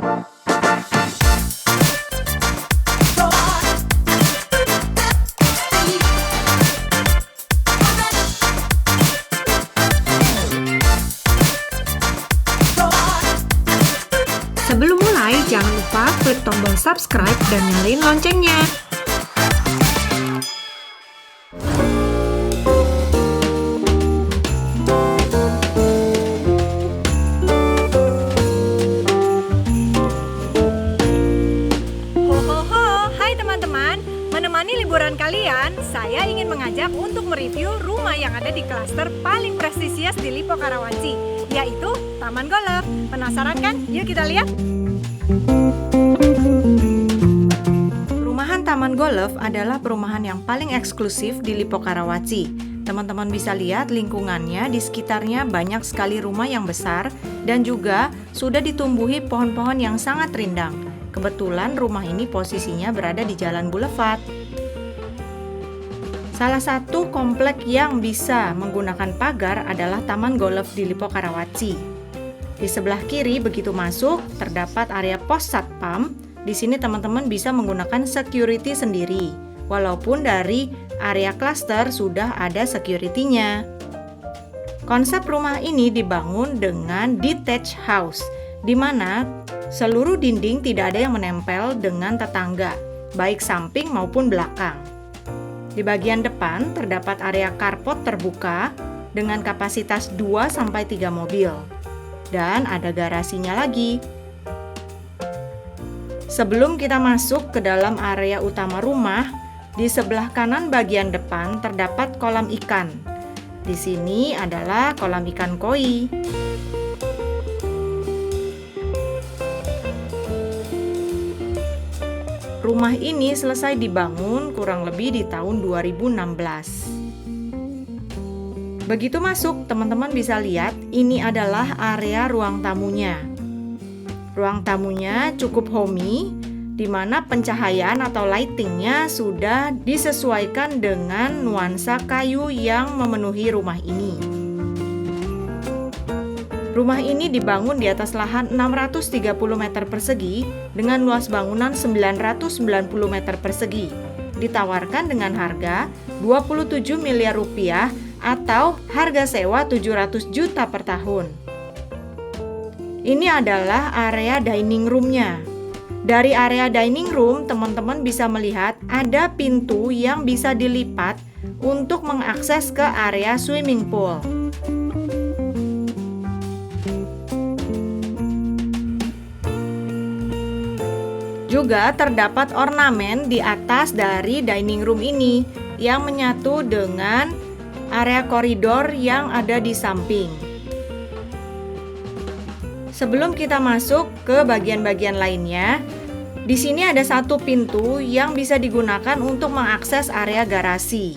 Sebelum mulai, jangan lupa klik tombol subscribe dan nyalain loncengnya. Hai teman-teman, menemani liburan kalian, saya ingin mengajak untuk mereview rumah yang ada di klaster paling prestisius di Lippo Karawaci, yaitu Taman Golf. Penasaran kan? Yuk kita lihat. Perumahan Taman Golf adalah perumahan yang paling eksklusif di Lippo Karawaci. Teman-teman bisa lihat lingkungannya, di sekitarnya banyak sekali rumah yang besar dan juga sudah ditumbuhi pohon-pohon yang sangat rindang. Kebetulan rumah ini posisinya berada di Jalan Boulevard. Salah satu komplek yang bisa menggunakan pagar adalah Taman Golf di Lippo Karawaci. Di sebelah kiri begitu masuk terdapat area pos satpam. Di sini teman-teman bisa menggunakan security sendiri. Walaupun dari area klaster sudah ada security-nya. Konsep rumah ini dibangun dengan detached house, di mana seluruh dinding tidak ada yang menempel dengan tetangga, baik samping maupun belakang. Di bagian depan terdapat area carport terbuka dengan kapasitas 2-3 mobil. Dan ada garasinya lagi. Sebelum kita masuk ke dalam area utama rumah, di sebelah kanan bagian depan terdapat kolam ikan. Di sini adalah kolam ikan koi. Rumah ini selesai dibangun kurang lebih di tahun 2016. Begitu masuk, teman-teman bisa lihat ini adalah area ruang tamunya. Ruang tamunya cukup homey, di mana pencahayaan atau lightingnya sudah disesuaikan dengan nuansa kayu yang memenuhi rumah ini. Rumah ini dibangun di atas lahan 630 meter persegi dengan luas bangunan 990 meter persegi. Ditawarkan dengan harga 27 miliar rupiah atau harga sewa 700 juta per tahun. Ini adalah area dining room-nya. Dari area dining room, teman-teman bisa melihat ada pintu yang bisa dilipat untuk mengakses ke area swimming pool. Juga terdapat ornamen di atas dari dining room ini yang menyatu dengan area koridor yang ada di samping. Sebelum kita masuk ke bagian-bagian lainnya, di sini ada satu pintu yang bisa digunakan untuk mengakses area garasi.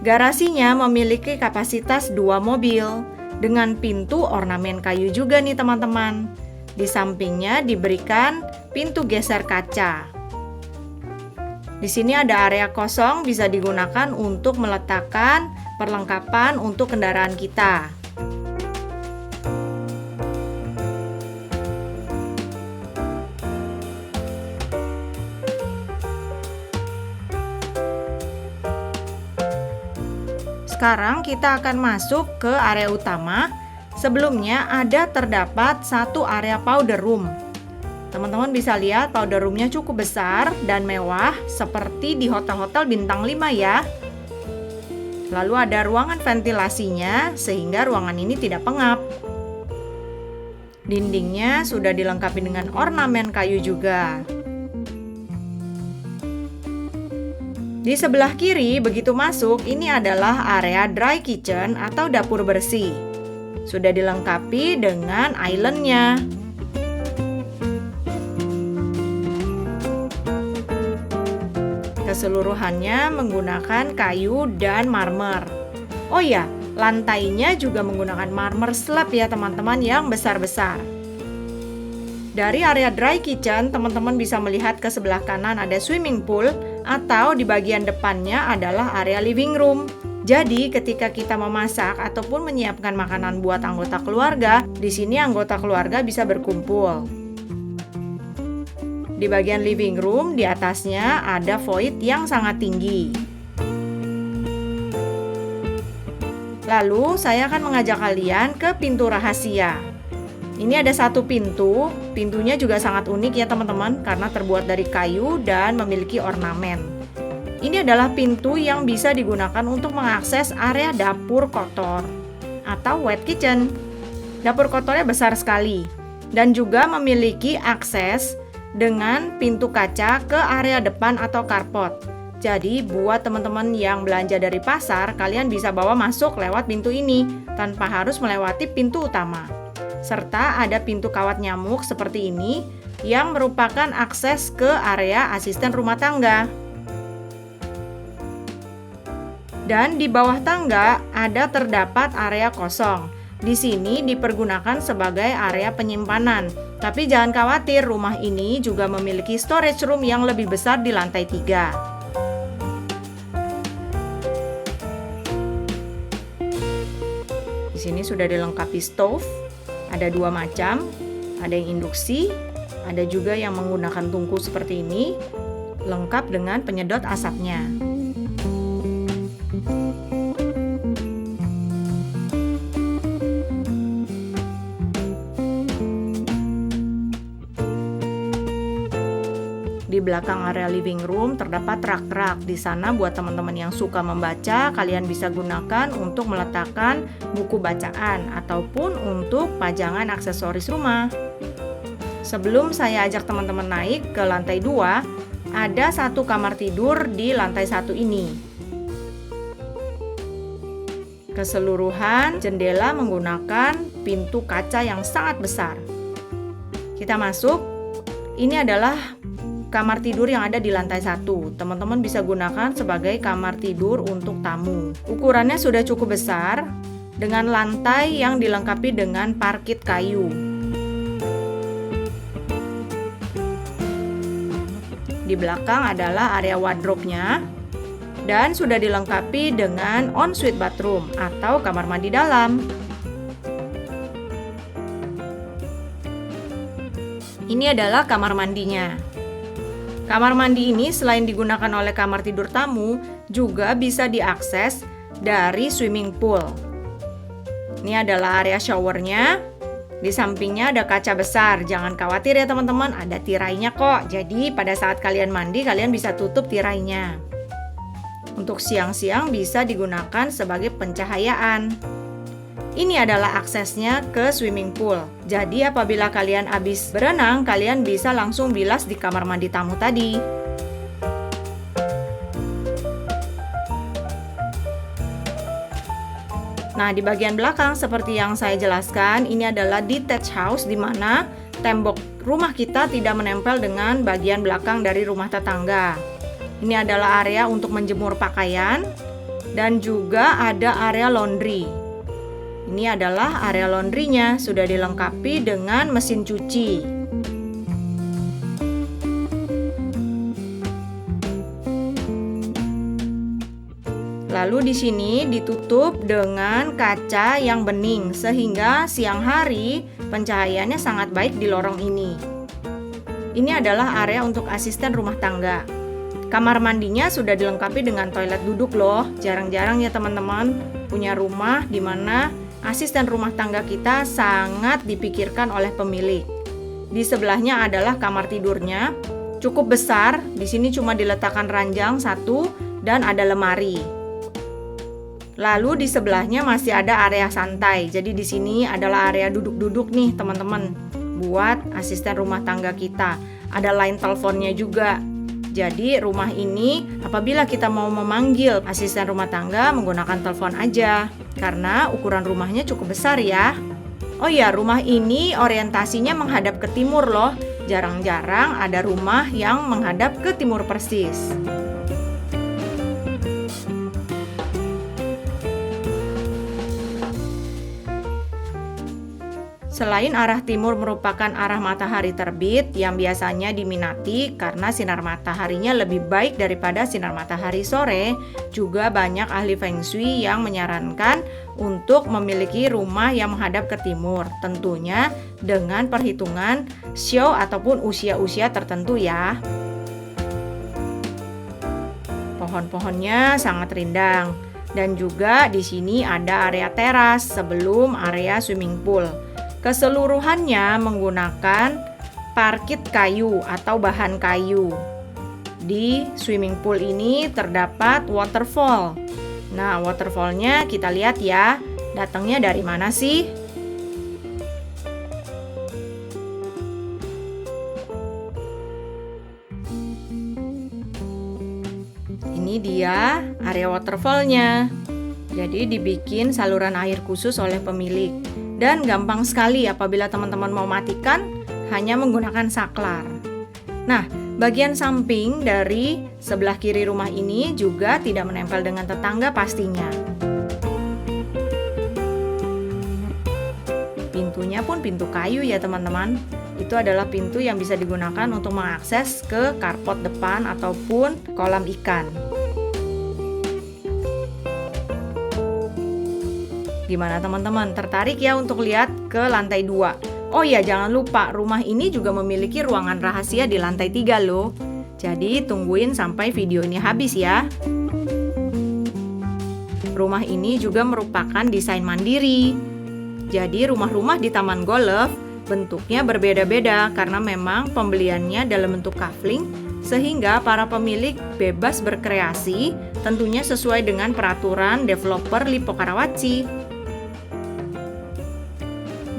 Garasinya memiliki kapasitas 2 mobil dengan pintu ornamen kayu juga nih teman-teman. Di sampingnya diberikan pintu geser kaca. Di sini ada area kosong bisa digunakan untuk meletakkan perlengkapan untuk kendaraan kita. Sekarang kita akan masuk ke area utama. Sebelumnya terdapat satu area powder room. Teman-teman bisa lihat powder room-nya cukup besar dan mewah seperti di hotel-hotel bintang 5 ya. Lalu ada ruangan ventilasinya sehingga ruangan ini tidak pengap. Dindingnya sudah dilengkapi dengan ornamen kayu juga. Di sebelah kiri begitu masuk ini adalah area dry kitchen atau dapur bersih. Sudah dilengkapi dengan island-nya. Keseluruhannya menggunakan kayu dan marmer. Oh ya, lantainya juga menggunakan marmer slab ya teman-teman yang besar-besar. Dari area dry kitchen, teman-teman bisa melihat ke sebelah kanan ada swimming pool atau di bagian depannya adalah area living room. Jadi ketika kita memasak ataupun menyiapkan makanan buat anggota keluarga, di sini anggota keluarga bisa berkumpul. Di bagian living room, di atasnya ada void yang sangat tinggi. Lalu, saya akan mengajak kalian ke pintu rahasia. Ini ada satu pintu, pintunya juga sangat unik ya teman-teman, karena terbuat dari kayu dan memiliki ornamen. Ini adalah pintu yang bisa digunakan untuk mengakses area dapur kotor atau wet kitchen. Dapur kotornya besar sekali dan juga memiliki akses dengan pintu kaca ke area depan atau carport. Jadi buat teman-teman yang belanja dari pasar, kalian bisa bawa masuk lewat pintu ini tanpa harus melewati pintu utama. Serta ada pintu kawat nyamuk seperti ini yang merupakan akses ke area asisten rumah tangga. Dan di bawah tangga ada terdapat area kosong. Di sini dipergunakan sebagai area penyimpanan. Tapi jangan khawatir, rumah ini juga memiliki storage room yang lebih besar di lantai 3. Di sini sudah dilengkapi stove. Ada 2 macam, ada yang induksi, ada juga yang menggunakan tungku seperti ini, lengkap dengan penyedot asapnya. Di belakang area living room terdapat rak-rak. Di sana buat teman-teman yang suka membaca, kalian bisa gunakan untuk meletakkan buku bacaan ataupun untuk pajangan aksesoris rumah. Sebelum saya ajak teman-teman naik ke lantai 2, ada satu kamar tidur di lantai 1 ini. Keseluruhan jendela menggunakan pintu kaca yang sangat besar. Kita masuk. Ini adalah kamar tidur yang ada di lantai 1. Teman-teman bisa gunakan sebagai kamar tidur untuk tamu. Ukurannya sudah cukup besar dengan lantai yang dilengkapi dengan parket kayu. Di belakang adalah area wardrobe-nya dan sudah dilengkapi dengan ensuite bathroom atau kamar mandi dalam. Ini adalah kamar mandinya. Kamar mandi ini selain digunakan oleh kamar tidur tamu, juga bisa diakses dari swimming pool. Ini adalah area showernya. Di sampingnya ada kaca besar. Jangan khawatir ya teman-teman, ada tirainya kok. Jadi pada saat kalian mandi, kalian bisa tutup tirainya. Untuk siang-siang bisa digunakan sebagai pencahayaan. Ini adalah aksesnya ke swimming pool. Jadi apabila kalian habis berenang, kalian bisa langsung bilas di kamar mandi tamu tadi. Nah, di bagian belakang seperti yang saya jelaskan, ini adalah detached house di mana tembok rumah kita tidak menempel dengan bagian belakang dari rumah tetangga. Ini adalah area untuk menjemur pakaian dan juga ada area laundry. Ini adalah area laundry-nya, sudah dilengkapi dengan mesin cuci. Lalu di sini ditutup dengan kaca yang bening sehingga siang hari pencahayaannya sangat baik di lorong ini. Ini adalah area untuk asisten rumah tangga. Kamar mandinya sudah dilengkapi dengan toilet duduk loh. Jarang-jarang ya teman-teman punya rumah di mana asisten rumah tangga kita sangat dipikirkan oleh pemilik. Di sebelahnya adalah kamar tidurnya, cukup besar. Di sini cuma diletakkan ranjang satu dan ada lemari. Lalu di sebelahnya masih ada area santai. Jadi di sini adalah area duduk-duduk nih teman-teman, buat asisten rumah tangga kita. Ada line teleponnya juga. Jadi rumah ini apabila kita mau memanggil asisten rumah tangga menggunakan telepon aja, karena ukuran rumahnya cukup besar ya. Oh ya, rumah ini orientasinya menghadap ke timur loh. Jarang-jarang ada rumah yang menghadap ke timur persis. Selain arah timur merupakan arah matahari terbit yang biasanya diminati karena sinar mataharinya lebih baik daripada sinar matahari sore, juga banyak ahli Feng Shui yang menyarankan untuk memiliki rumah yang menghadap ke timur, tentunya dengan perhitungan shou ataupun usia-usia tertentu ya. Pohon-pohonnya sangat rindang dan juga di sini ada area teras sebelum area swimming pool. Keseluruhannya menggunakan parkit kayu atau bahan kayu. Di swimming pool ini terdapat waterfall. Nah, waterfallnya kita lihat ya, datangnya dari mana sih? Ini dia area waterfallnya. Jadi dibikin saluran air khusus oleh pemilik. Dan gampang sekali apabila teman-teman mau matikan, hanya menggunakan saklar. Nah, bagian samping dari sebelah kiri rumah ini juga tidak menempel dengan tetangga pastinya. Pintunya pun pintu kayu ya teman-teman. Itu adalah pintu yang bisa digunakan untuk mengakses ke carport depan ataupun kolam ikan. Gimana teman-teman? Tertarik ya untuk lihat ke lantai 2? Oh ya, jangan lupa rumah ini juga memiliki ruangan rahasia di lantai 3 loh. Jadi tungguin sampai video ini habis ya. Rumah ini juga merupakan desain mandiri. Jadi rumah-rumah di Taman Golf bentuknya berbeda-beda karena memang pembeliannya dalam bentuk kafling, sehingga para pemilik bebas berkreasi, tentunya sesuai dengan peraturan developer Lippo Karawaci.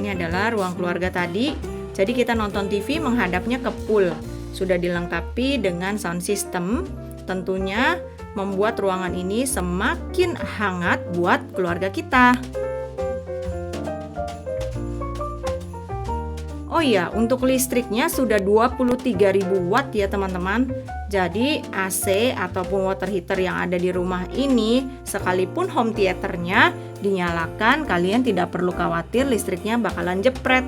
Ini adalah ruang keluarga tadi. Jadi kita nonton TV menghadapnya ke pool. Sudah dilengkapi dengan sound system. Tentunya membuat ruangan ini semakin hangat buat keluarga kita. Oh iya, untuk listriknya sudah 23.000 watt ya teman-teman. Jadi AC ataupun water heater yang ada di rumah ini, sekalipun home theaternya dinyalakan, kalian tidak perlu khawatir listriknya bakalan jepret.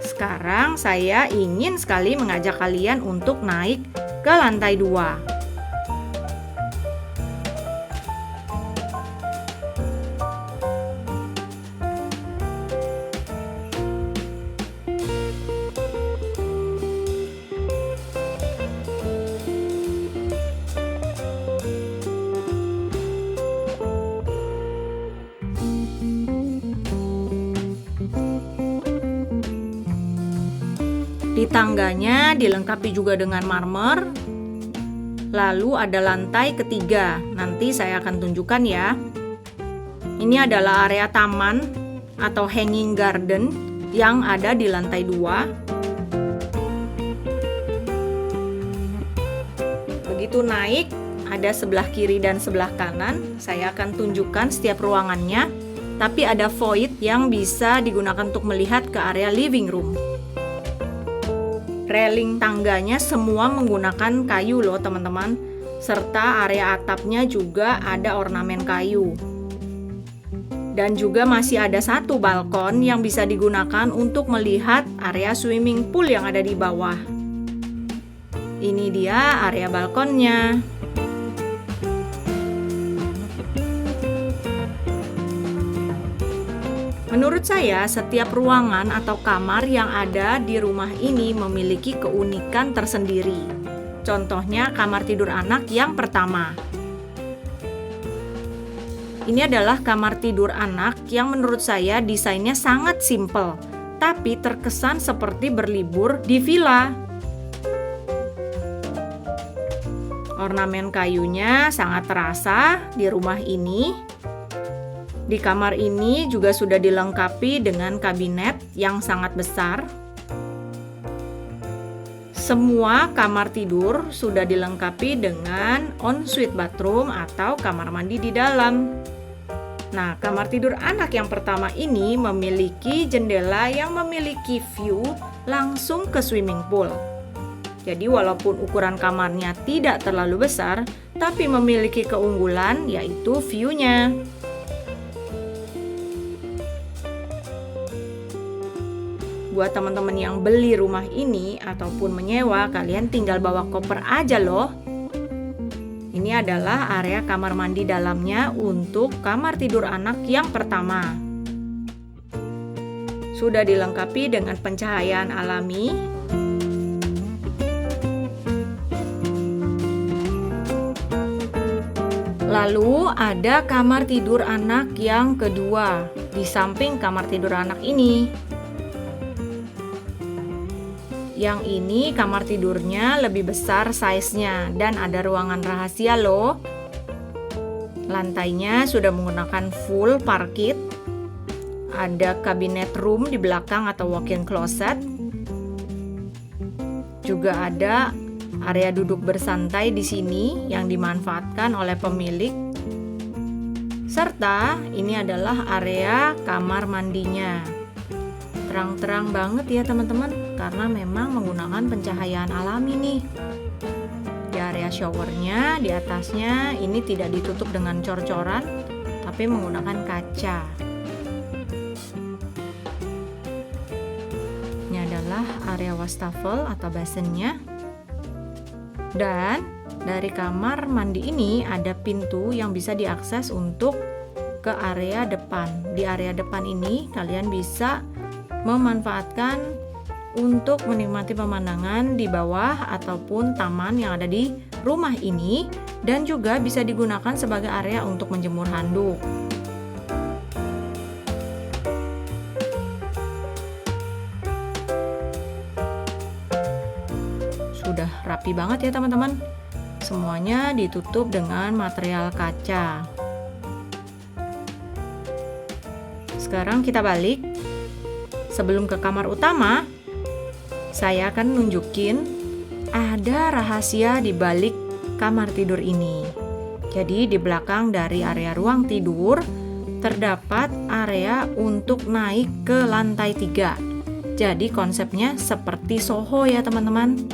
Sekarang saya ingin sekali mengajak kalian untuk naik ke lantai 2. Di tangganya dilengkapi juga dengan marmer. Lalu ada lantai ketiga. Nanti saya akan tunjukkan ya. Ini adalah area taman atau hanging garden yang ada di lantai 2. Begitu naik, ada sebelah kiri dan sebelah kanan. Saya akan tunjukkan setiap ruangannya. Tapi ada void yang bisa digunakan untuk melihat ke area living room. Railing tangganya semua menggunakan kayu loh teman-teman, serta area atapnya juga ada ornamen kayu. Dan juga masih ada satu balkon yang bisa digunakan untuk melihat area swimming pool yang ada di bawah. Ini dia area balkonnya. Menurut saya, setiap ruangan atau kamar yang ada di rumah ini memiliki keunikan tersendiri. Contohnya kamar tidur anak yang pertama. Ini adalah kamar tidur anak yang menurut saya desainnya sangat simpel, tapi terkesan seperti berlibur di villa. Ornamen kayunya sangat terasa di rumah ini. Di kamar ini juga sudah dilengkapi dengan kabinet yang sangat besar. Semua kamar tidur sudah dilengkapi dengan ensuite bathroom atau kamar mandi di dalam. Nah, kamar tidur anak yang pertama ini memiliki jendela yang memiliki view langsung ke swimming pool. Jadi walaupun ukuran kamarnya tidak terlalu besar, tapi memiliki keunggulan yaitu view-nya. buat teman-teman yang beli rumah ini ataupun menyewa, kalian tinggal bawa koper aja loh. Ini adalah area kamar mandi dalamnya untuk kamar tidur anak yang pertama. Sudah dilengkapi dengan pencahayaan alami. Lalu ada kamar tidur anak yang kedua di samping kamar tidur anak ini. Yang ini kamar tidurnya lebih besar size-nya dan ada ruangan rahasia loh. Lantainya sudah menggunakan full parket. Ada kabinet room di belakang atau walk-in closet. Juga ada area duduk bersantai di sini yang dimanfaatkan oleh pemilik. Serta ini adalah area kamar mandinya. Terang-terang banget ya teman-teman, karena memang menggunakan pencahayaan alami nih. Di area showernya, di atasnya ini tidak ditutup dengan cor-coran, tapi menggunakan kaca. Ini adalah area wastafel atau basennya. Dan dari kamar mandi ini ada pintu yang bisa diakses untuk ke area depan. Di area depan ini kalian bisa memanfaatkan untuk menikmati pemandangan di bawah ataupun taman yang ada di rumah ini, dan juga bisa digunakan sebagai area untuk menjemur handuk. Sudah rapi banget ya teman-teman. Semuanya ditutup dengan material kaca. Sekarang kita balik. Sebelum ke kamar utama, saya akan nunjukin ada rahasia di balik kamar tidur ini. Jadi di belakang dari area ruang tidur terdapat area untuk naik ke lantai 3. Jadi konsepnya seperti Soho ya teman-teman.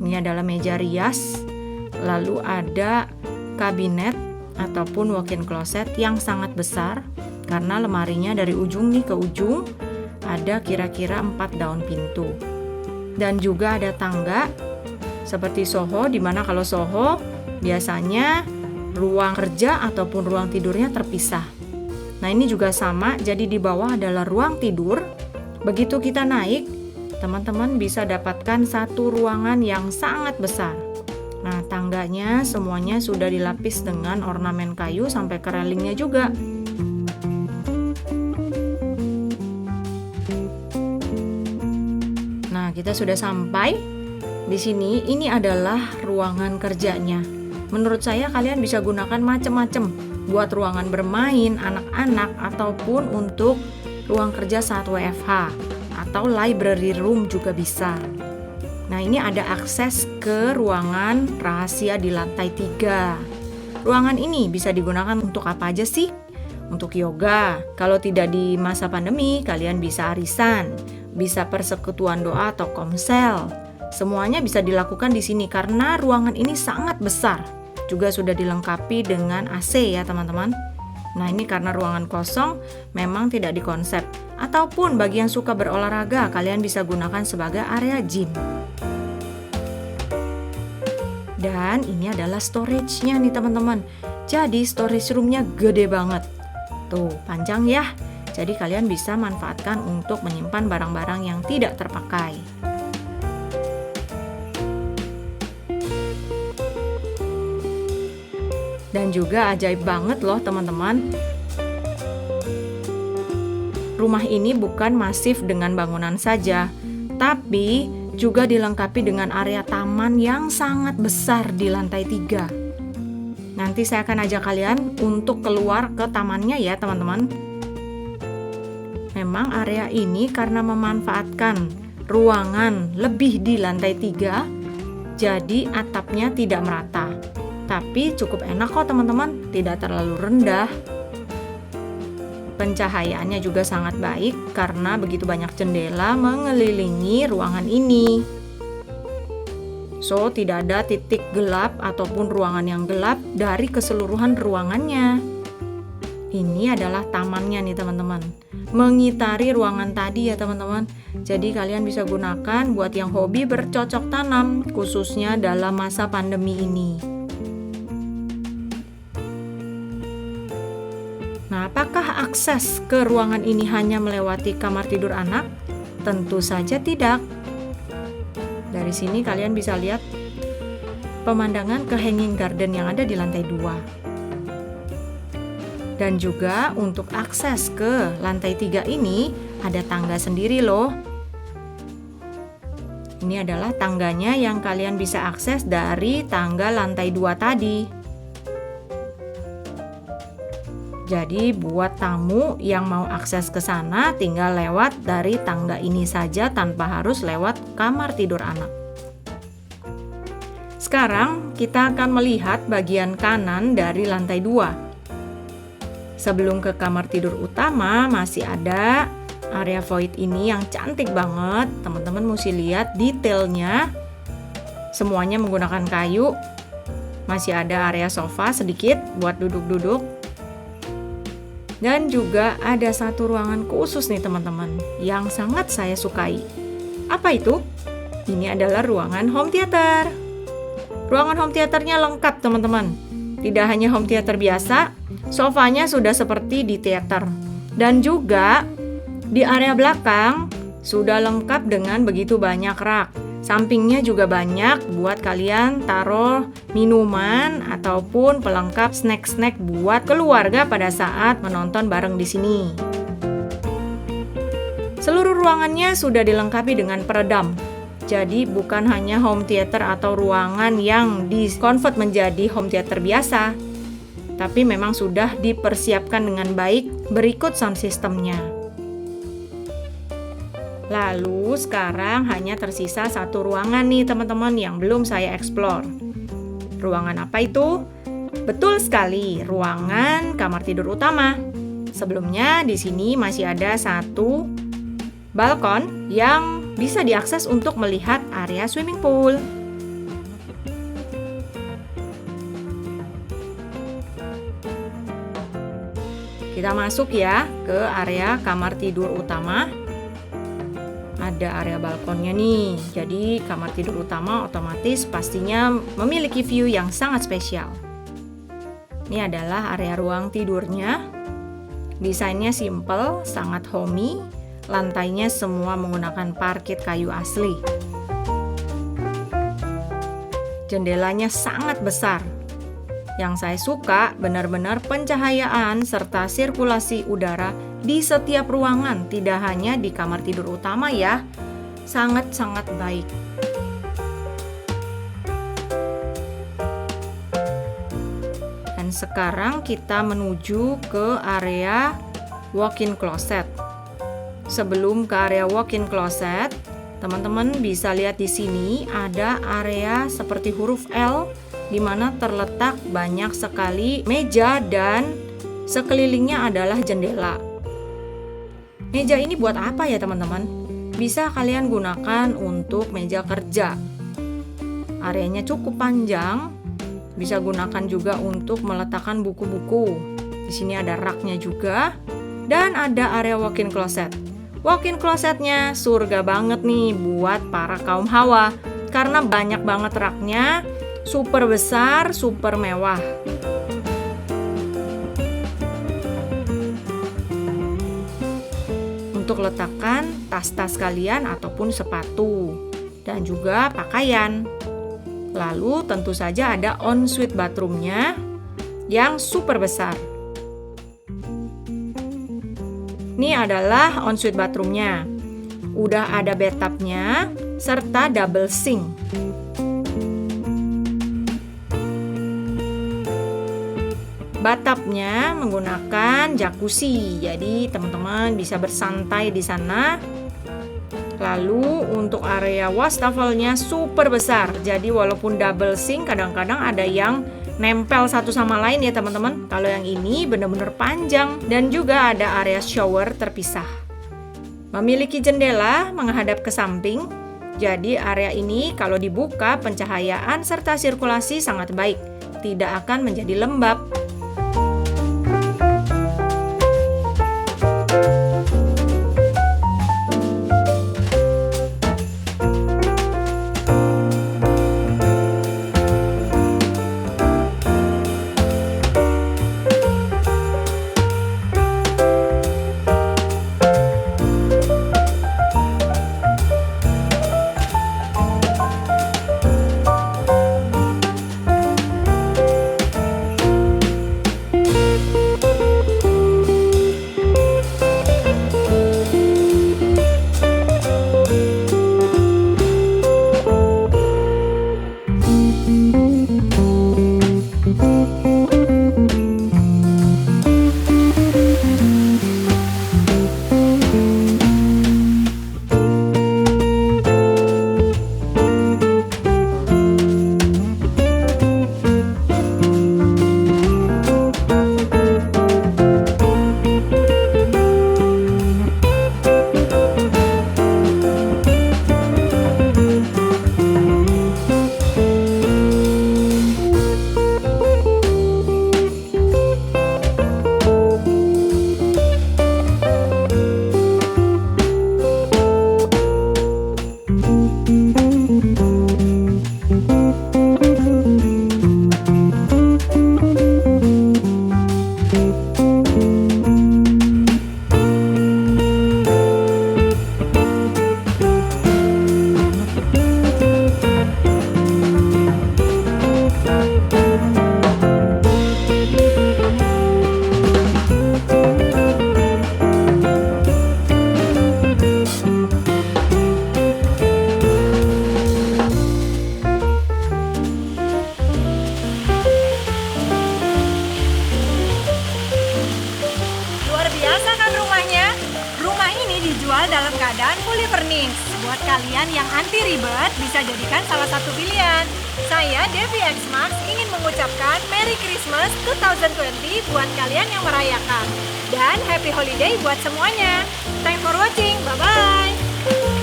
Ini adalah meja rias, lalu ada kabinet ataupun walk-in closet yang sangat besar karena lemarinya dari ujung nih ke ujung ada kira-kira 4 daun pintu. Dan juga ada tangga seperti Soho, di mana kalau Soho biasanya ruang kerja ataupun ruang tidurnya terpisah. Nah ini juga sama, jadi di bawah adalah ruang tidur. Begitu kita naik, teman-teman bisa dapatkan satu ruangan yang sangat besar. Nah tangganya semuanya sudah dilapis dengan ornamen kayu sampai ke railingnya juga. Nah, kita sudah sampai di sini. Ini adalah ruangan kerjanya. Menurut saya kalian bisa gunakan macam-macam buat ruangan bermain anak-anak ataupun untuk ruang kerja saat WFH atau library room juga bisa. Nah, ini ada akses ke ruangan rahasia di lantai 3. Ruangan ini bisa digunakan untuk apa aja sih? Untuk yoga. Kalau tidak di masa pandemi, kalian bisa arisan, bisa persekutuan doa atau komsel. Semuanya bisa dilakukan di sini karena ruangan ini sangat besar. Juga sudah dilengkapi dengan AC ya teman-teman. Nah ini karena ruangan kosong memang tidak dikonsep. Ataupun bagi yang suka berolahraga, kalian bisa gunakan sebagai area gym. Dan ini adalah storage-nya nih teman-teman. Jadi storage room-nya gede banget. Tuh panjang ya. Jadi kalian bisa manfaatkan untuk menyimpan barang-barang yang tidak terpakai. Dan juga ajaib banget loh teman-teman. Rumah ini bukan masif dengan bangunan saja, tapi juga dilengkapi dengan area taman yang sangat besar di lantai 3. Nanti saya akan ajak kalian untuk keluar ke tamannya ya teman-teman. Memang area ini karena memanfaatkan ruangan lebih di lantai 3, jadi atapnya tidak merata. Tapi cukup enak kok teman-teman, tidak terlalu rendah. Pencahayaannya juga sangat baik karena begitu banyak jendela mengelilingi ruangan ini. So, tidak ada titik gelap ataupun ruangan yang gelap dari keseluruhan ruangannya. Ini adalah tamannya nih teman-teman. mengitari ruangan tadi ya teman-teman. Jadi kalian bisa gunakan buat yang hobi bercocok tanam, khususnya dalam masa pandemi ini. Nah, apakah akses ke ruangan ini hanya melewati kamar tidur anak? Tentu saja tidak. Dari sini kalian bisa lihat pemandangan ke hanging garden yang ada di lantai 2. Dan juga untuk akses ke lantai 3 ini ada tangga sendiri loh. Ini adalah tangganya yang kalian bisa akses dari tangga lantai 2 tadi. Jadi buat tamu yang mau akses ke sana tinggal lewat dari tangga ini saja tanpa harus lewat kamar tidur anak. Sekarang kita akan melihat bagian kanan dari lantai 2. Sebelum ke kamar tidur utama masih ada area void ini yang cantik banget. Teman-teman mesti lihat detailnya. Semuanya menggunakan kayu. Masih ada area sofa sedikit buat duduk-duduk. Dan juga ada satu ruangan khusus nih teman-teman yang sangat saya sukai. Apa itu? Ini adalah ruangan home theater. Ruangan home theaternya lengkap teman-teman. Tidak hanya home theater biasa, sofanya sudah seperti di teater. Dan juga di area belakang sudah lengkap dengan begitu banyak rak. Sampingnya juga banyak buat kalian taruh minuman ataupun pelengkap snack-snack buat keluarga pada saat menonton bareng di sini. Seluruh ruangannya sudah dilengkapi dengan peredam. Jadi bukan hanya home theater atau ruangan yang di-convert menjadi home theater biasa, tapi memang sudah dipersiapkan dengan baik berikut sound systemnya. Lalu sekarang hanya tersisa satu ruangan nih teman-teman yang belum saya explore. Ruangan apa itu? Betul sekali, ruangan kamar tidur utama. Sebelumnya di sini masih ada satu balkon yang bisa diakses untuk melihat area swimming pool. Kita masuk ya ke area kamar tidur utama. Ada area balkonnya nih. Jadi kamar tidur utama otomatis pastinya memiliki view yang sangat spesial. Ini adalah area ruang tidurnya. Desainnya simple, sangat homey. Lantainya semua menggunakan parket kayu asli. Jendelanya sangat besar. Yang saya suka benar-benar pencahayaan serta sirkulasi udara di setiap ruangan, tidak hanya di kamar tidur utama ya. Sangat-sangat baik. Dan sekarang kita menuju ke area walk-in closet. Sebelum ke area walk-in closet, teman-teman bisa lihat di sini ada area seperti huruf L di mana terletak banyak sekali meja dan sekelilingnya adalah jendela. Meja ini buat apa ya teman-teman? Bisa kalian gunakan untuk meja kerja. Areanya cukup panjang, bisa gunakan juga untuk meletakkan buku-buku. Di sini ada raknya juga dan ada area walk-in closet. Walk-in closetnya surga banget nih buat para kaum hawa karena banyak banget raknya, super besar, super mewah. Untuk letakkan tas-tas kalian ataupun sepatu dan juga pakaian. Lalu tentu saja ada ensuite bathroomnya yang super besar. Ini adalah ensuite bathroomnya. Udah ada bathtubnya serta double sink. Bathtubnya menggunakan jacuzzi, jadi teman-teman bisa bersantai di sana. Lalu untuk area wastafelnya super besar, jadi walaupun double sink kadang-kadang ada yang nempel satu sama lain ya teman-teman. Kalau yang ini benar-benar panjang dan juga ada area shower terpisah. Memiliki jendela menghadap ke samping, jadi area ini kalau dibuka pencahayaan serta sirkulasi sangat baik, tidak akan menjadi lembab. kalian yang anti ribet bisa jadikan salah satu pilihan. Saya Devi X Max ingin mengucapkan Merry Christmas 2020 buat kalian yang merayakan. Dan Happy Holiday buat semuanya. Thanks for watching, bye-bye!